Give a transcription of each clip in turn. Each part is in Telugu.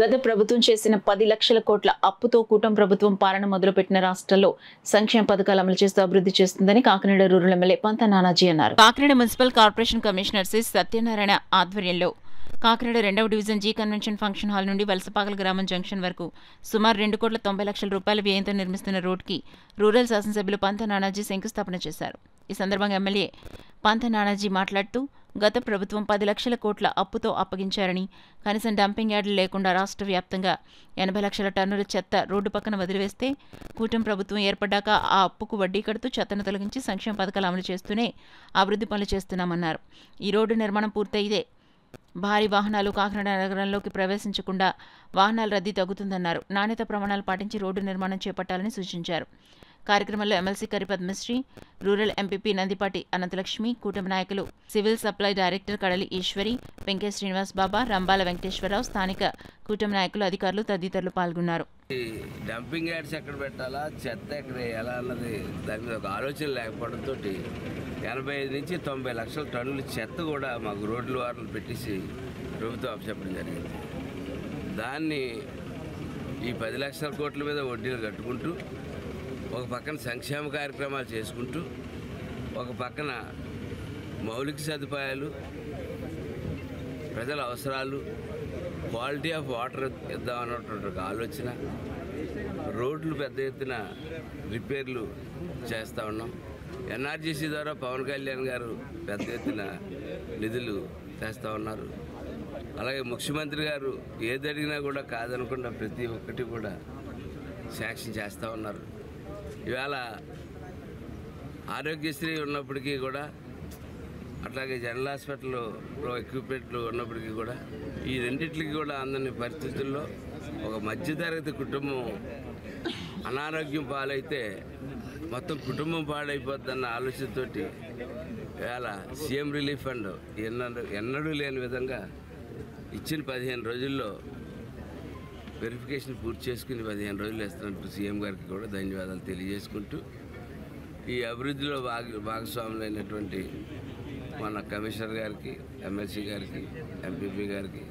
గత ప్రభుత్వం చేసిన 10 లక్షల కోట్ల అప్పుతో కూటమి ప్రభుత్వం పాలన మొదలుపెట్టిన రాష్ట్రాల్లో సంక్షేమ పథకాలు అమలు చేస్తూ అభివృద్ధి చేస్తుందని కాకినాడ రూరల్ ఎమ్మెల్యే పంత నానాజీ అన్నారు. Kakinada municipal corporation commissioner C Satyanarayana ఆధ్వర్యంలో కాకినాడ 2వ division G convention function hall నుండి వలసపాకల గ్రామం జంక్షన్ వరకు సుమారు 2,90,00,000 రూపాయల వ్యయంతో నిర్మిస్తున్న రోడ్డుకి రూరల్ శాసనసభ్యులు పంత నానాజీ శంకుస్థాపన చేశారు. ఈ సందర్భంగా ఎమ్మెల్యే పంత నానాజీ మాట్లాడుతూ గత ప్రభుత్వం 10 లక్షల కోట్ల అప్పుతో అప్పగించారని, కనీసం డంపింగ్ యార్డులు లేకుండా రాష్ట్ర వ్యాప్తంగా 80 లక్షల టన్నుల చెత్త రోడ్డు పక్కన వదిలివేస్తే కూటమి ప్రభుత్వం ఏర్పడ్డాక ఆ అప్పుకు వడ్డీ కడుతూ చెత్తను తొలగించి సంక్షేమ పథకాలు అమలు చేస్తూనే అభివృద్ధి పనులు చేస్తున్నామన్నారు. ఈ రోడ్డు నిర్మాణం పూర్తయితే భారీ వాహనాలు కాకినాడ నగరంలోకి ప్రవేశించకుండా వాహనాల రద్దీ తగ్గుతుందన్నారు. నాణ్యత ప్రమాణాలు పాటించి రోడ్డు నిర్మాణం చేపట్టాలని సూచించారు. కార్యక్రమంలో ఎమ్మెల్సీ కరి పద్మశ్రీ, రూరల్ ఎంపీపీ నందిపాటి అనంతలక్ష్మి, కూటమి నాయకులు సివిల్ సప్లై డైరెక్టర్ కడలి ఈశ్వరి, వెంకయ్య శ్రీనివాస్ బాబా, రంబాల వెంకటేశ్వరరావు, స్థానిక కూటమి నాయకులు, అధికారులు తదితరులు పాల్గొన్నారు. డంపింగ్ యార్డ్స్ ఎక్కడ పెట్టాలా, చెత్త ఎక్కడ వేయాలా అన్నది దాని మీద ఒక ఆలోచన లేకపోవడంతో 85 నుంచి 90 లక్షల టన్నుల చెత్త కూడా మాకు రోడ్ల వారిని పెట్టేసి ప్రభుత్వం అప్పచెప్పడం జరిగింది. దాన్ని ఈ 10 లక్షల కోట్ల మీద వడ్డీలు కట్టుకుంటూ ఒక పక్కన సంక్షేమ కార్యక్రమాలు చేసుకుంటూ ఒక పక్కన మౌలిక సదుపాయాలు, ప్రజల అవసరాలు, క్వాలిటీ ఆఫ్ వాటర్ ఇద్దామన్నటువంటి ఒక ఆలోచన, రోడ్లు పెద్ద ఎత్తున రిపేర్లు చేస్తూ ఉన్నాం. ఎన్ఆర్జీసీ ద్వారా పవన్ కళ్యాణ్ గారు పెద్ద ఎత్తున నిధులు తెస్తూ ఉన్నారు. అలాగే ముఖ్యమంత్రి గారు ఏది అడిగినా కూడా కాదనకుండా ప్రతి ఒక్కటి కూడా శాంక్షన్ చేస్తూ ఉన్నారు. ఇవాళ ఆరోగ్యశ్రీ ఉన్నప్పటికీ కూడా, అట్లాగే జనరల్ హాస్పిటల్లో ఎక్విప్మెంట్లు ఉన్నప్పటికీ కూడా ఈ రెండింటికి కూడా అందని పరిస్థితుల్లో ఒక మధ్యతరగతి కుటుంబం అనారోగ్యం పాలైతే మొత్తం కుటుంబం పాడైపోద్దన్న ఆలోచనతోటి ఇవాళ సీఎం రిలీఫ్ ఫండ్ ఎన్నడూ లేని విధంగా ఇచ్చిన 15 రోజుల్లో వెరిఫికేషన్ పూర్తి చేసుకుని 15 రోజులు వేస్తున్నట్టు సీఎం గారికి కూడా ధన్యవాదాలు తెలియజేసుకుంటూ, ఈ అభివృద్ధిలో భాగస్వాములైనటువంటి మన కమిషనర్ గారికి, ఎమ్మెల్సీ గారికి, ఎంపీపీ గారికి,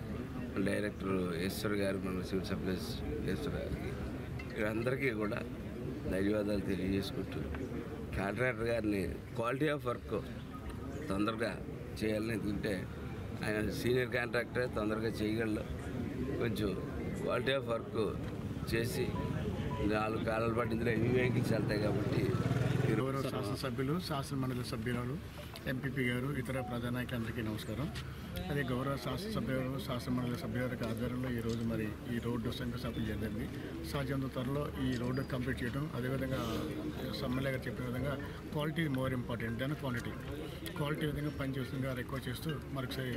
డైరెక్టర్ ఈశ్వర్ గారు, మన సివిల్ సప్లైస్ ఈశ్వర్ గారికి, వీరందరికీ కూడా ధన్యవాదాలు తెలియజేసుకుంటూ, కాంట్రాక్టర్ గారిని క్వాలిటీ ఆఫ్ వర్క్ తొందరగా చేయాలని, ఎందుకంటే ఆయన సీనియర్ కాంట్రాక్టర్ తొందరగా చేయగలరు. కొంచెం క్వాలిటీ ఆఫ్ వర్క్ చేసి 4 కాలాల పాటు ఇందులో హెవీ వెహికల్స్ వెళ్తాయి కాబట్టి గౌరవ శాసనసభ్యులు, శాసనమండలి సభ్యులు, ఎంపీపీ గారు, ఇతర ప్రజానాయకులందరికీ నమస్కారం. అదే గౌరవ శాసనసభ్యులు, శాసనమండలి సభ్యుల ఆధ్వర్యంలో ఈరోజు మరి ఈ రోడ్డు శంకుస్థాపన జరిగింది. సాధ్యంత త్వరలో ఈ రోడ్డు కంప్లీట్ చేయడం, అదేవిధంగా ఎమ్మెల్యే గారు చెప్పిన విధంగా quality more important than quantity. Quality విధంగా పనిచేస్తుందిగా రిక్వెస్ట్ చేస్తూ మరొకసారి